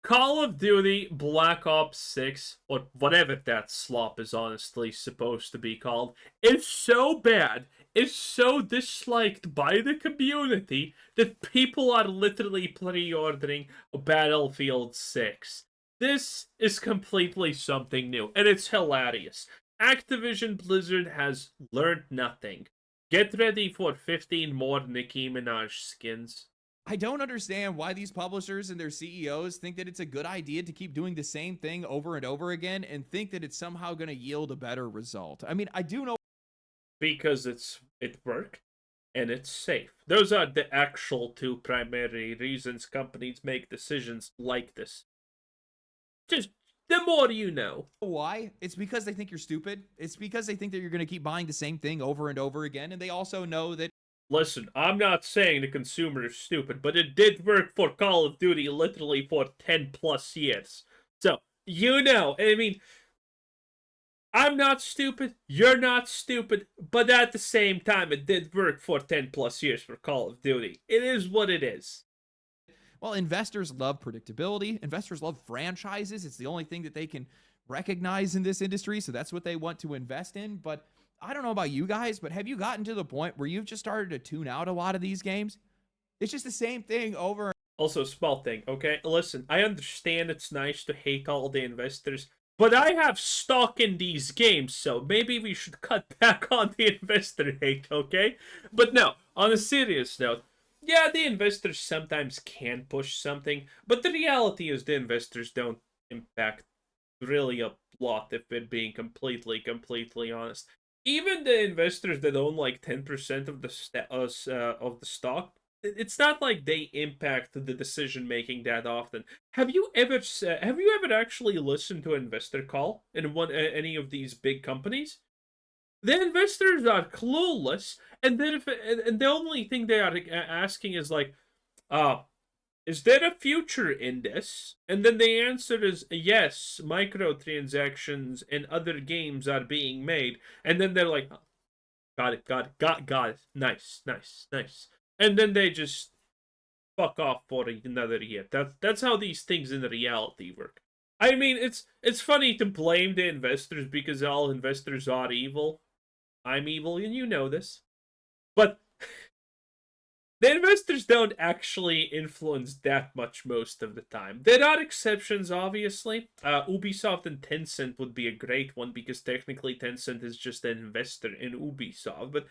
Call of Duty Black Ops 6, or whatever that slop is honestly supposed to be called, is so bad, is so disliked by the community that people are literally pre-ordering Battlefield 6. This is completely something new, and it's hilarious. Activision Blizzard has learned nothing. Get ready for 15 more Nicki Minaj skins. I don't understand why these publishers and their CEOs think that it's a good idea to keep doing the same thing over and over again and think that it's somehow going to yield a better result. I mean, I do know because it worked and it's safe. Those are the actual two primary reasons companies make decisions like this. Just the more you know. why. It's because they think you're stupid. It's because they think that you're going to keep buying the same thing over and over again. And they also know that Listen, I'm not saying the consumer is stupid, but it did work for Call of Duty literally for 10 plus years. So, you know, I mean, I'm not stupid, you're not stupid, but at the same time, it did work for 10 plus years for Call of Duty. It is what it is. well, investors love predictability. Investors love franchises. It's the only thing that they can recognize in this industry. So that's what they want to invest in. But I don't know about you guys, but have you gotten to the point where you've just started to tune out a lot of these games? It's just the same thing over. Also, small thing, okay? Listen, I understand it's nice to hate all the investors, but I have stock in these games, so maybe we should cut back on the investor hate, okay? But no, on a serious note, yeah, the investors sometimes can push something, but the reality is the investors don't impact really a lot, if we're being completely honest. Even the investors that own like 10% of of the stock, it's not like they impact the decision making that often. Have you ever actually listened to an investor call in any of these big companies? The investors are clueless, and then and the only thing they are asking is like, uh, is there a future in this? And then the answer is yes, microtransactions and other games are being made. And then they're like, oh, got it. Nice. And then they just fuck off for another year. That's how these things in reality work. I mean, it's funny to blame the investors because all investors are evil. I'm evil, and you know this. But the investors don't actually influence that much most of the time. There are exceptions, obviously. Ubisoft and Tencent would be a great one because technically Tencent is just an investor in Ubisoft. But,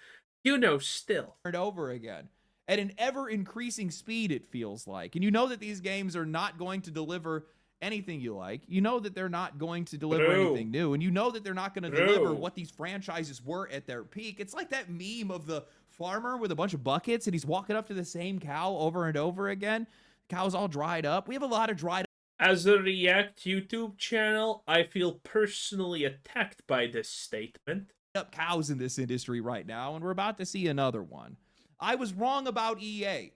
you know, still. And over again at an ever increasing speed, it feels like. And you know that these games are not going to deliver anything you like. You know that they're not going to deliver anything new. And you know that they're not going to deliver what these franchises were at their peak. It's like that meme of the farmer with a bunch of buckets and he's walking up to the same cow over and over again. The cow's all dried up. We have a lot of dried up. As a React YouTube channel, I feel personally attacked by this statement. Cows in this industry right now, and we're about to see another one. I was wrong about EA.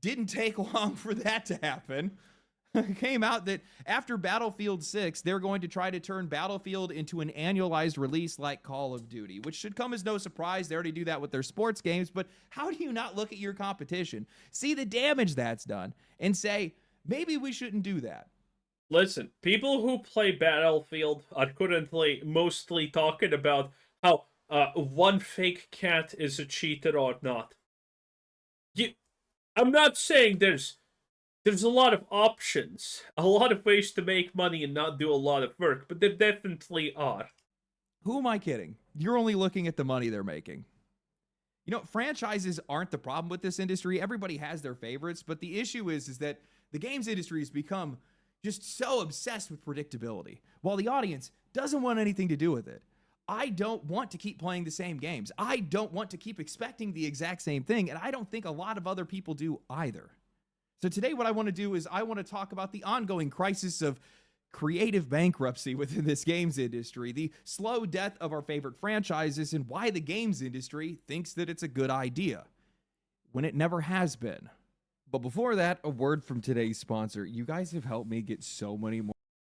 Didn't take long for that to happen. It came out that after Battlefield 6, they're going to try to turn Battlefield into an annualized release like Call of Duty, which should come as no surprise. They already do that with their sports games, but how do you not look at your competition, see the damage that's done, and say, maybe we shouldn't do that? Listen, people who play Battlefield are currently mostly talking about how one fake cat is a cheater or not. I'm not saying there's a lot of options, a lot of ways to make money and not do a lot of work, but there definitely are. Who am I kidding? You're only looking at the money they're making. You know, franchises aren't the problem with this industry. Everybody has their favorites, but the issue is that the games industry has become just so obsessed with predictability, while the audience doesn't want anything to do with it. I don't want to keep playing the same games. I don't want to keep expecting the exact same thing, and I don't think a lot of other people do either. So today what I want to do is I want to talk about the ongoing crisis of creative bankruptcy within this games industry, the slow death of our favorite franchises, and why the games industry thinks that it's a good idea when it never has been. But before that, a word from today's sponsor. You guys have helped me get so many more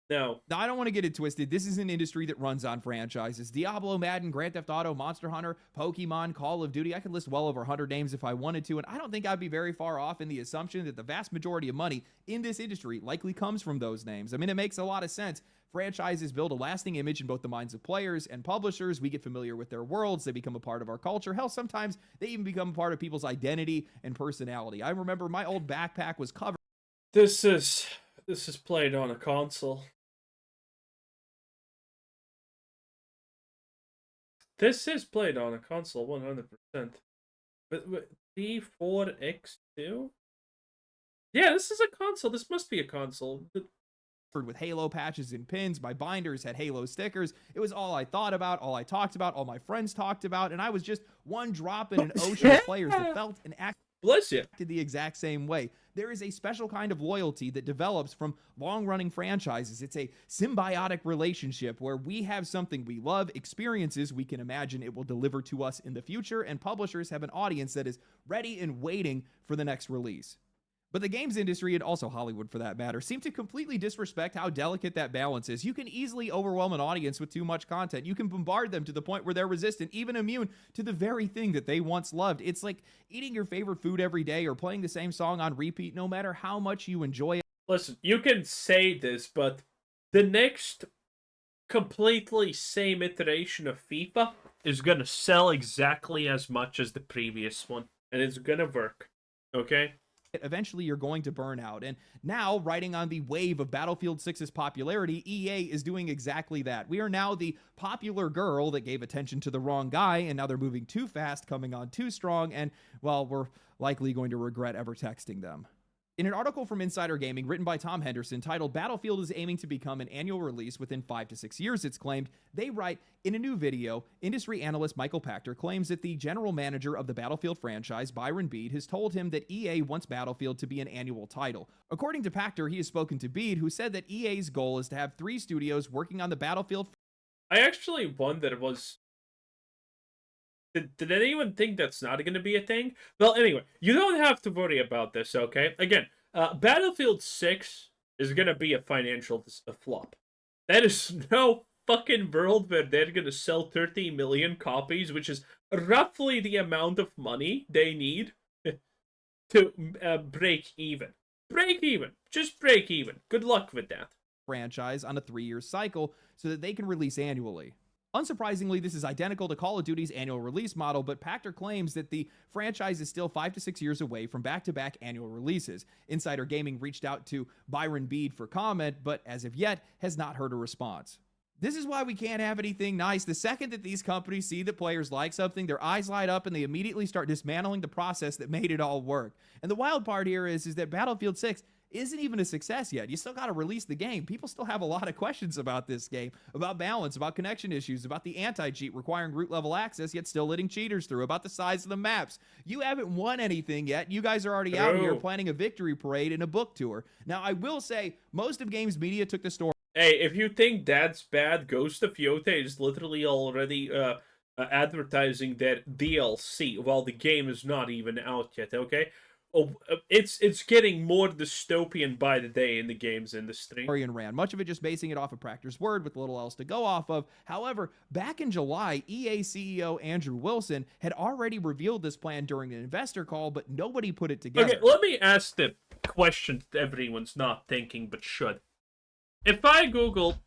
No. Now, I don't want to get it twisted. This is an industry that runs on franchises. Diablo, Madden, Grand Theft Auto, Monster Hunter, Pokemon, Call of Duty. I could list well over 100 names if I wanted to, and I don't think I'd be very far off in the assumption that the vast majority of money in this industry likely comes from those names. I mean, it makes a lot of sense. Franchises build a lasting image in both the minds of players and publishers. We get familiar with their worlds. They become a part of our culture. Hell, sometimes they even become a part of people's identity and personality. I remember my old backpack was covered. This is played on a console. This is played on a console, 100%. But D4X2? Yeah, this is a console. This must be a console. With Halo patches and pins. My binders had Halo stickers. It was all I thought about, all I talked about, all my friends talked about, and I was just one drop in an ocean of players that felt and acted Bless you. the exact same way. There is a special kind of loyalty that develops from long-running franchises. It's a symbiotic relationship where we have something we love, experiences we can imagine it will deliver to us in the future, and publishers have an audience that is ready and waiting for the next release. But the games industry, and also Hollywood for that matter, seem to completely disrespect how delicate that balance is. You can easily overwhelm an audience with too much content. You can bombard them to the point where they're resistant, even immune to the very thing that they once loved. It's like eating your favorite food every day or playing the same song on repeat no matter how much you enjoy it. Listen, you can say this, but the next completely same iteration of FIFA is gonna sell exactly as much as the previous one. And it's gonna work. Okay? Eventually you're going to burn out. And now, riding on the wave of Battlefield 6's popularity, EA is doing exactly that. We are now the popular girl that gave attention to the wrong guy, and now they're moving too fast, coming on too strong, and, well, we're likely going to regret ever texting them. In an article from Insider Gaming written by Tom Henderson titled Battlefield is aiming to become an annual release within 5 to 6 years, it's claimed, they write, in a new video, industry analyst Michael Pachter claims that the general manager of the Battlefield franchise, Byron Bede, has told him that EA wants Battlefield to be an annual title. According to Pachter, he has spoken to Bede, who said that EA's goal is to have 3 studios working on the Battlefield. I actually wonder Did anyone think that's not going to be a thing? Well, anyway, you don't have to worry about this, okay? Again, Battlefield 6 is going to be a financial flop. That is no fucking world where they're going to sell 30 million copies, which is roughly the amount of money they need to break even. Break even. Just break even. Good luck with that. Franchise on a 3-year cycle so that they can release annually. Unsurprisingly, this is identical to Call of Duty's annual release model, but Pachter claims that the franchise is still 5 to 6 years away from back-to-back annual releases. Insider Gaming reached out to Byron Bede for comment, but as of yet has not heard a response. This is why we can't have anything nice. The second that these companies see that players like something, their eyes light up and they immediately start dismantling the process that made it all work. And the wild part here is that Battlefield 6 isn't even a success yet. You still got to release the game. People still have a lot of questions about this game, about balance, about connection issues, about the anti-cheat requiring root level access yet still letting cheaters through, about the size of the maps. You haven't won anything yet. You guys are already out here planning a victory parade and a book tour. Now, I will say, most of games media took the story. Hey, if you think that's bad, Ghost of Yota is literally already advertising their DLC while the game is not even out yet, okay? Oh, it's getting more dystopian by the day in the games industry. And ran, much of it just basing it off of Pachter's word with little else to go off of. However, back in July, EA CEO Andrew Wilson had already revealed this plan during an investor call, but nobody put it together. Okay, let me ask the question that everyone's not thinking but should. If I Google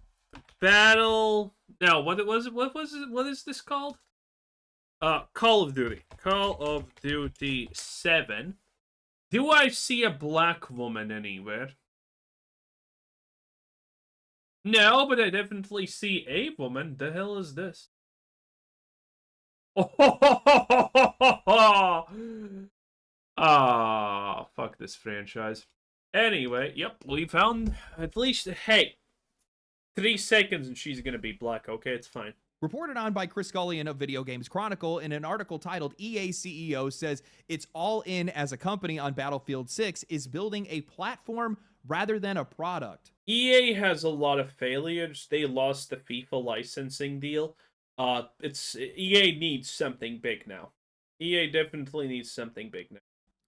Battle, now what is this called? Call of Duty 7. Do I see a black woman anywhere? No, but I definitely see a woman. The hell is this? Ah, fuck this franchise. Anyway, yep, we found at least, hey, 3 seconds and she's gonna be black, okay? It's fine. Reported on by Chris Scullion of Video Games Chronicle in an article titled EA CEO says it's all in as a company on Battlefield 6 is building a platform rather than a product. EA has a lot of failures. They lost the FIFA licensing deal. EA needs something big now. EA definitely needs something big now.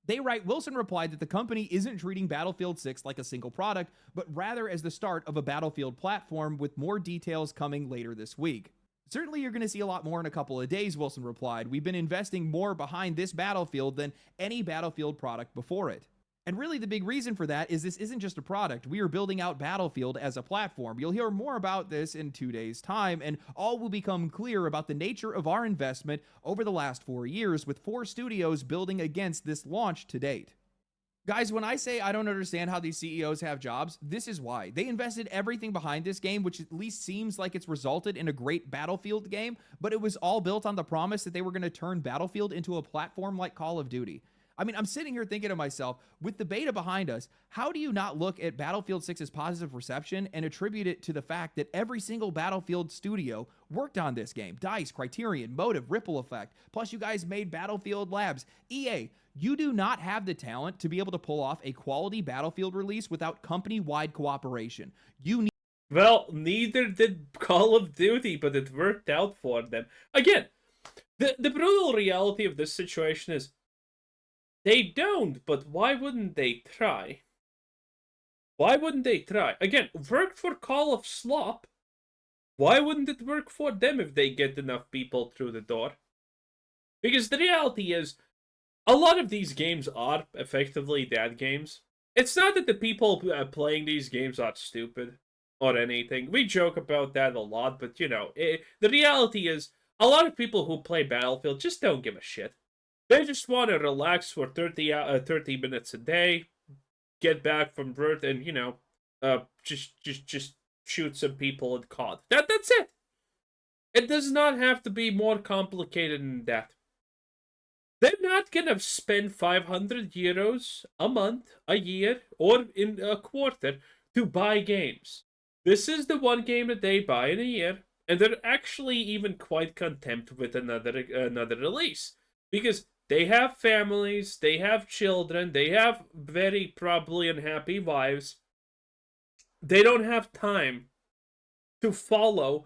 They write, Wilson replied that the company isn't treating Battlefield 6 like a single product, but rather as the start of a Battlefield platform, with more details coming later this week. Certainly you're going to see a lot more in a couple of days, Wilson replied. We've been investing more behind this Battlefield than any Battlefield product before it. And really the big reason for that is this isn't just a product. We are building out Battlefield as a platform. You'll hear more about this in 2 days' time, and all will become clear about the nature of our investment over the last 4 years, with 4 studios building against this launch to date. Guys, when I say I don't understand how these CEOs have jobs, this is why. They invested everything behind this game, which at least seems like it's resulted in a great Battlefield game, but it was all built on the promise that they were going to turn Battlefield into a platform like Call of Duty. I mean, I'm sitting here thinking to myself, with the beta behind us, how do you not look at Battlefield 6's positive reception and attribute it to the fact that every single Battlefield studio worked on this game? DICE, Criterion, Motive, Ripple Effect, plus you guys made Battlefield Labs. EA, you do not have the talent to be able to pull off a quality Battlefield release without company-wide cooperation. You need... Well, neither did Call of Duty, but it worked out for them. Again, the brutal reality of this situation is, they don't, but why wouldn't they try? Why wouldn't they try? Again, worked for Call of Slop. Why wouldn't it work for them if they get enough people through the door? Because the reality is, a lot of these games are effectively dead games. It's not that the people playing these games are stupid or anything. We joke about that a lot, but you know, the reality is, a lot of people who play Battlefield just don't give a shit. They just want to relax for 30 minutes a day, get back from work, and you know, just shoot some people in COD. That's it. It does not have to be more complicated than that. They're not gonna spend 500 euros a month, a year, or in a quarter to buy games. This is the one game that they buy in a year, and they're actually even quite content with another release, because they have families, they have children, they have very probably unhappy wives. They don't have time to follow,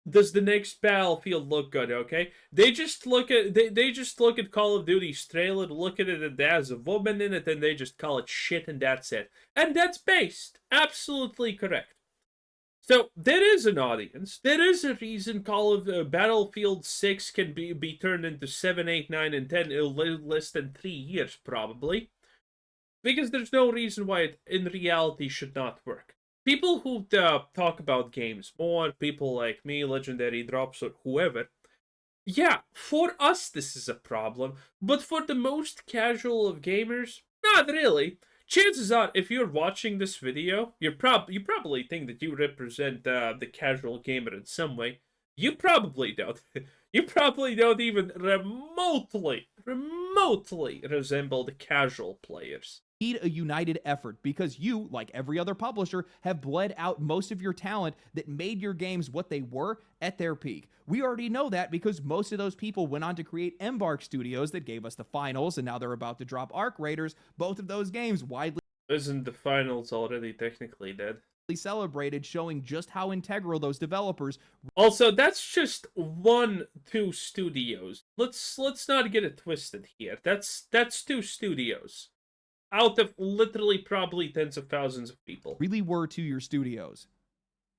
does the next Battlefield look good, okay? They just look at Call of Duty's trailer, look at it, and there's a woman in it, and they just call it shit, and that's it. And that's based. Absolutely correct. So, there is an audience. There is a reason Battlefield 6 can be turned into 7, 8, 9, and 10 in less than 3 years, probably. Because there's no reason why it, in reality, should not work. People who talk about games more, people like me, Legendary Drops, or whoever, yeah, for us this is a problem, but for the most casual of gamers, not really. Chances are, if you're watching this video, you probably think that you represent the casual gamer in some way. You probably don't. You probably don't even remotely resemble the casual players. Need a united effort, because you, like every other publisher, have bled out most of your talent that made your games what they were at their peak. We already know that because most of those people went on to create Embark Studios that gave us the finals, and now they're about to drop Arc Raiders. Both of those games widely... Isn't the finals already technically dead? Celebrated, showing just how integral those developers... Also, that's just 2 studios. Let's not get it twisted here. That's 2 studios out of literally probably tens of thousands of people. Really were to your studios.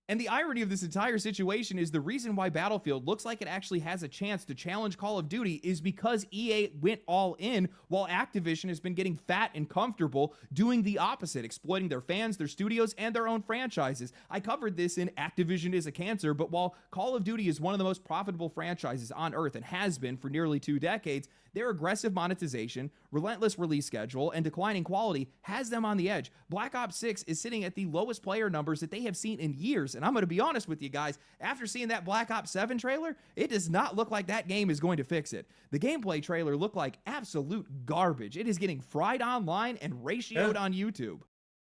And the irony of this entire situation is the reason why Battlefield looks like it actually has a chance to challenge Call of Duty is because EA went all in, while Activision has been getting fat and comfortable doing the opposite, exploiting their fans, their studios, and their own franchises. I covered this in Activision is a Cancer, but while Call of Duty is one of the most profitable franchises on Earth and has been for nearly 2 decades, their aggressive monetization, relentless release schedule, and declining quality has them on the edge. Black Ops 6 is sitting at the lowest player numbers that they have seen in years, and I'm going to be honest with you guys, after seeing that Black Ops 7 trailer, it does not look like that game is going to fix it. The gameplay trailer looked like absolute garbage. It is getting fried online and ratioed on YouTube.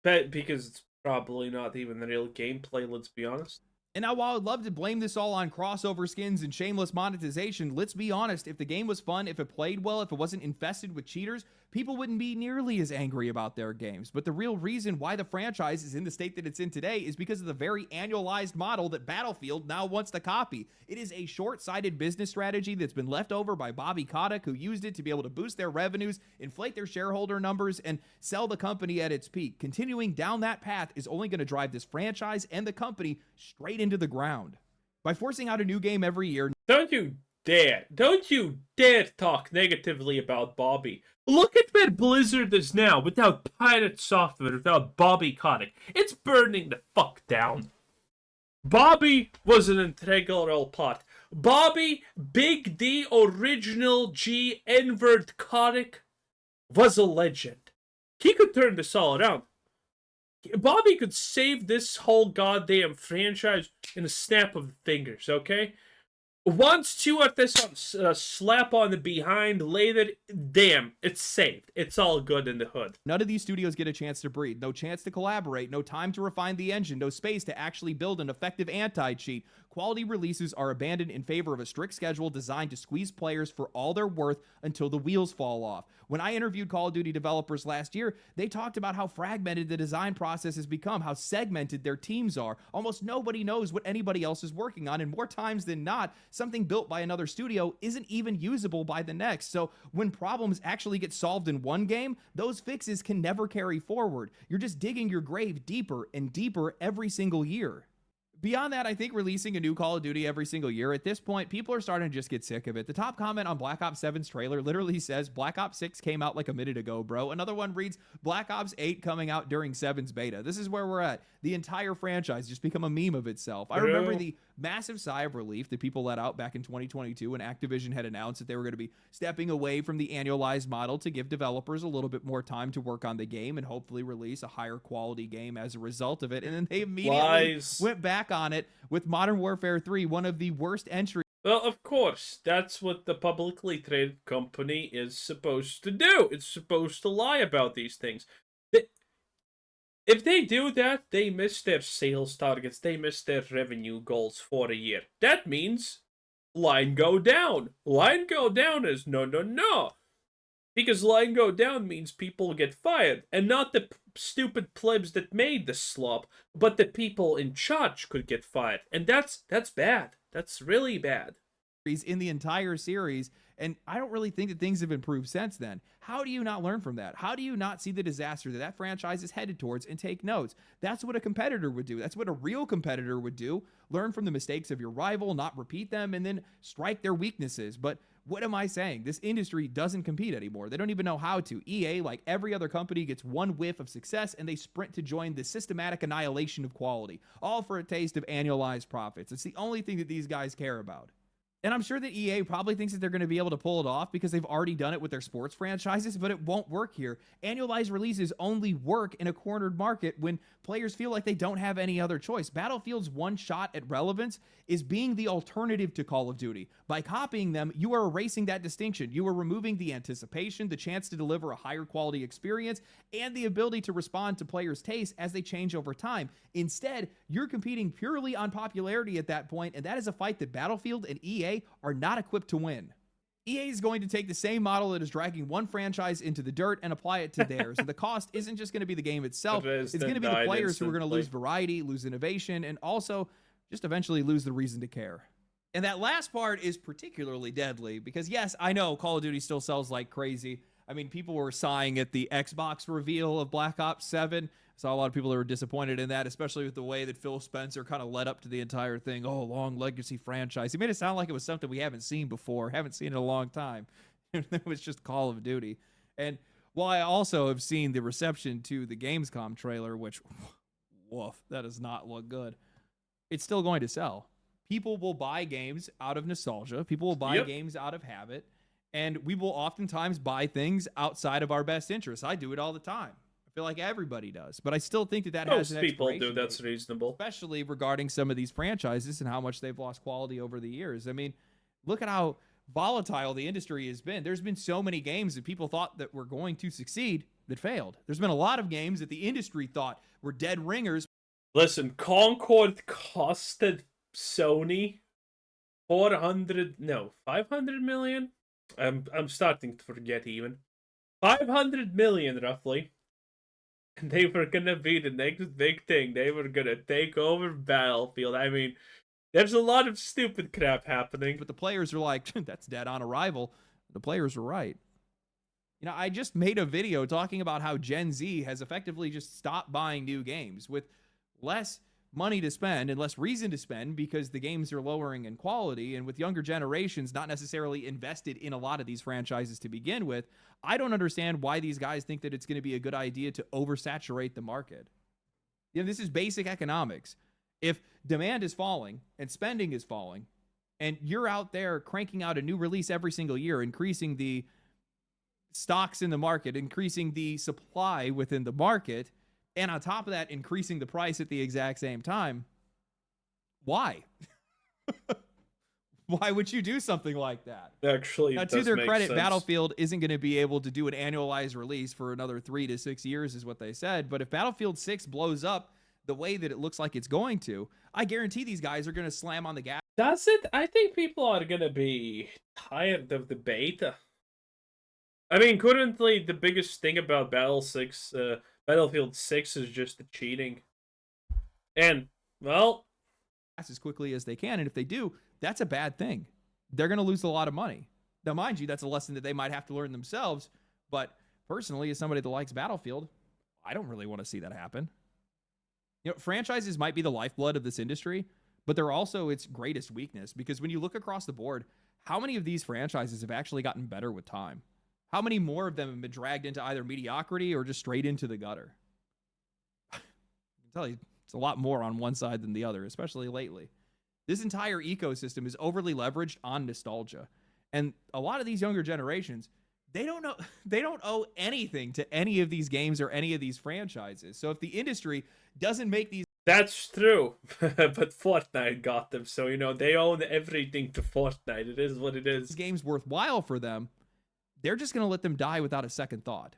But because it's probably not even the real gameplay, let's be honest. And now, while I'd love to blame this all on crossover skins and shameless monetization, let's be honest, if the game was fun, if it played well, if it wasn't infested with cheaters, people wouldn't be nearly as angry about their games. But the real reason why the franchise is in the state that it's in today is because of the very annualized model that Battlefield now wants to copy. It is a short-sighted business strategy that's been left over by Bobby Kotick, who used it to be able to boost their revenues, inflate their shareholder numbers, and sell the company at its peak. Continuing down that path is only going to drive this franchise and the company straight into the ground. By forcing out a new game every year, Don't you dare talk negatively about Bobby. Look at where Blizzard is now without Pirate Software, without Bobby Kotick. It's burning the fuck down. Bobby was an integral part. Bobby, Big D, Original G, N-word Kotick was a legend. He could turn this all around. Bobby could save this whole goddamn franchise in a snap of the fingers, okay? Once two at this slap on the behind later, damn, it's saved. It's all good in the hood. none of these studios get a chance to breathe, no chance to collaborate, no time to refine the engine, no space to actually build an effective anti-cheat. Quality releases are abandoned in favor of a strict schedule designed to squeeze players for all they're worth until the wheels fall off. When I interviewed Call of Duty developers last year, they talked about how fragmented the design process has become, how segmented their teams are. Almost nobody knows what anybody else is working on, and more times than not, something built by another studio isn't even usable by the next. So when problems actually get solved in one game, those fixes can never carry forward. You're just digging your grave deeper and deeper every single year. Beyond that, I think releasing a new Call of Duty every single year, at this point, people are starting to just get sick of it. The top comment on Black Ops 7's trailer literally says, Black Ops 6 came out like a minute ago, bro. Another one reads, Black Ops 8 coming out during 7's beta. This is where we're at. The entire franchise just become a meme of itself. I remember the massive sigh of relief that people let out back in 2022 when Activision had announced that they were going to be stepping away from the annualized model to give developers a little bit more time to work on the game and hopefully release a higher quality game as a result of it. And then they immediately went back on it with Modern Warfare 3, one of the worst entries. Well, of course, that's what the publicly traded company is supposed to do. It's supposed to lie about these things. If they do that, they miss their sales targets, they miss their revenue goals for a year. That means line go down. Line go down is no. Because line go down means people get fired, and not the stupid plebs that made the slop, but the people in charge could get fired. And that's bad. That's really bad. In the entire series, and I don't really think that things have improved since then. How do you not learn from that? How do you not see the disaster that franchise is headed towards and take notes? That's what a competitor would do. That's what a real competitor would do. Learn from the mistakes of your rival, not repeat them, and then strike their weaknesses. But what am I saying? This industry doesn't compete anymore. They don't even know how to. EA, like every other company, gets one whiff of success and they sprint to join the systematic annihilation of quality, all for a taste of annualized profits. It's the only thing that these guys care about. And I'm sure that EA probably thinks that they're going to be able to pull it off because they've already done it with their sports franchises, but it won't work here. Annualized releases only work in a cornered market when players feel like they don't have any other choice. Battlefield's one shot at relevance is being the alternative to Call of Duty. By copying them, you are erasing that distinction. You are removing the anticipation, the chance to deliver a higher quality experience, and the ability to respond to players' tastes as they change over time. Instead, you're competing purely on popularity at that point, and that is a fight that Battlefield and EA are not equipped to win. EA is going to take the same model that is dragging one franchise into the dirt and apply it to theirs. And the cost isn't just going to be the game itself. It's going to be the players who are going to lose variety, lose innovation, and also just eventually lose the reason to care. And that last part is particularly deadly because, yes, I know Call of Duty still sells like crazy. I mean, people were sighing at the Xbox reveal of Black Ops 7. Saw a lot of people that were disappointed in that, especially with the way that Phil Spencer kind of led up to the entire thing. Oh, long legacy franchise. He made it sound like it was something we haven't seen before, haven't seen in a long time. It was just Call of Duty. And while I also have seen the reception to the Gamescom trailer, which, woof, that does not look good, it's still going to sell. People will buy games out of nostalgia. People will buy games out of habit. And we will oftentimes buy things outside of our best interests. I do it all the time. I feel like everybody does. But I still think that that has an expiration Most people do. That's reasonable. Especially regarding some of these franchises and how much they've lost quality over the years. I mean, look at how volatile the industry has been. There's been so many games that people thought that were going to succeed that failed. There's been a lot of games that the industry thought were dead ringers. Listen, Concord costed Sony 500 million? I'm starting to forget even. 500 million roughly. And they were gonna be the next big thing. They were gonna take over Battlefield. I mean, there's a lot of stupid crap happening. But the players are like, that's dead on arrival. The players were right. You know, I just made a video talking about how Gen Z has effectively just stopped buying new games with less money to spend and less reason to spend because the games are lowering in quality, and with younger generations not necessarily invested in a lot of these franchises to begin with. I don't understand why these guys think that it's going to be a good idea to oversaturate the market. You know, this is basic economics. If demand is falling and spending is falling, and you're out there cranking out a new release every single year, increasing the stocks in the market, increasing the supply within the market, and on top of that, increasing the price at the exact same time, why? Why would you do something like that? Actually, now, to their credit, Battlefield isn't going to be able to do an annualized release for another 3 to 6 years, is what they said. But if Battlefield 6 blows up the way that it looks like it's going to, I guarantee these guys are going to slam on the gas. Does it? I think people are going to be tired of the beta. I mean, currently, the biggest thing about Battlefield 6 is just the cheating. And, well, as quickly as they can. And if they do, that's a bad thing. They're going to lose a lot of money. Now, mind you, that's a lesson that they might have to learn themselves. But personally, as somebody that likes Battlefield, I don't really want to see that happen. You know, franchises might be the lifeblood of this industry, but they're also its greatest weakness, because when you look across the board, how many of these franchises have actually gotten better with time? How many more of them have been dragged into either mediocrity or just straight into the gutter? I can tell you, it's a lot more on one side than the other, especially lately. This entire ecosystem is overly leveraged on nostalgia. And a lot of these younger generations, they don't owe anything to any of these games or any of these franchises. So if the industry doesn't make these... That's true. But Fortnite got them, so, you know, they own everything to Fortnite. It is what it is. Games worthwhile for them, they're just going to let them die without a second thought.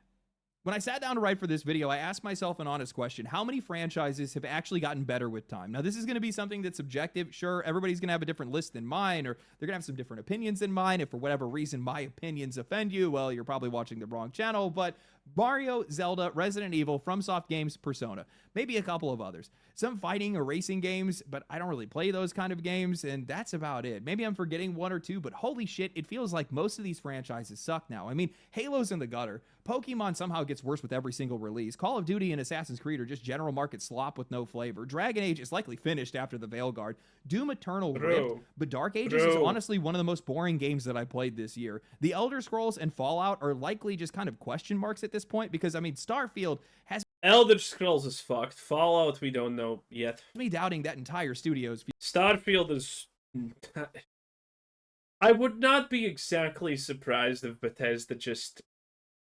When I sat down to write for this video, I asked myself an honest question. How many franchises have actually gotten better with time? Now, this is going to be something that's subjective. Sure, everybody's going to have a different list than mine, or they're going to have some different opinions than mine. If for whatever reason my opinions offend you, well, you're probably watching the wrong channel. But Mario, Zelda, Resident Evil, FromSoft Games, Persona, maybe a couple of others. Some fighting or racing games, but I don't really play those kind of games, and that's about it. Maybe I'm forgetting one or two, but holy shit, it feels like most of these franchises suck now. I mean, Halo's in the gutter. Pokemon somehow gets worse with every single release. Call of Duty and Assassin's Creed are just general market slop with no flavor. Dragon Age is likely finished after the Veilguard. Doom Eternal ripped, but Dark Ages is honestly one of the most boring games that I played this year. The Elder Scrolls and Fallout are likely just kind of question marks at this point, because, I mean, Starfield has... Elder Scrolls is fucked. Fallout, we don't know yet. Me doubting that entire studio's... Starfield is... I would not be exactly surprised if Bethesda just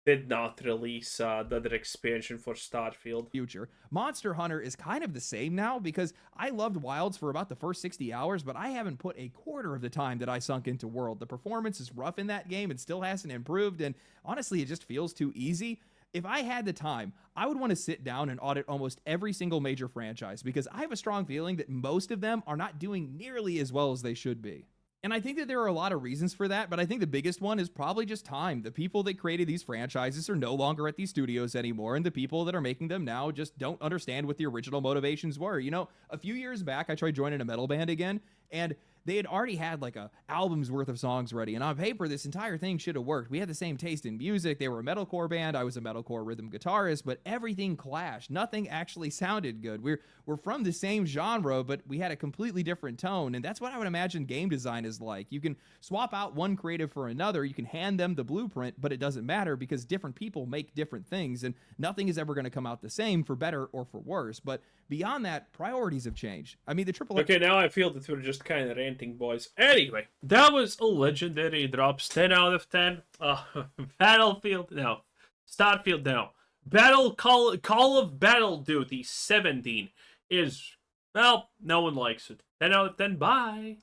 did not release another expansion for Starfield. Future. Monster Hunter is kind of the same now, because I loved Wilds for about the first 60 hours, but I haven't put a quarter of the time that I sunk into World. The performance is rough in that game and still hasn't improved, and honestly, it just feels too easy. If I had the time, I would want to sit down and audit almost every single major franchise, because I have a strong feeling that most of them are not doing nearly as well as they should be. And I think that there are a lot of reasons for that, but I think the biggest one is probably just time. The people that created these franchises are no longer at these studios anymore, and the people that are making them now just don't understand what the original motivations were. You know, a few years back, I tried joining a metal band again, and they had already had like a album's worth of songs ready, and on paper, this entire thing should have worked. We had the same taste in music. They were a metalcore band. I was a metalcore rhythm guitarist, but everything clashed. Nothing actually sounded good. We're from the same genre, but we had a completely different tone, and that's what I would imagine game design is like. You can swap out one creative for another. You can hand them the blueprint, but it doesn't matter, because different people make different things, and nothing is ever going to come out the same, for better or for worse. But beyond that, priorities have changed. I mean, the AAA... Okay, now I feel that we're just kind of ranting, boys. Anyway, that was a legendary drops. 10 out of 10. Battlefield, no. Starfield, no. Call of Battle Duty 17 is, well, no one likes it. 10 out of 10, bye.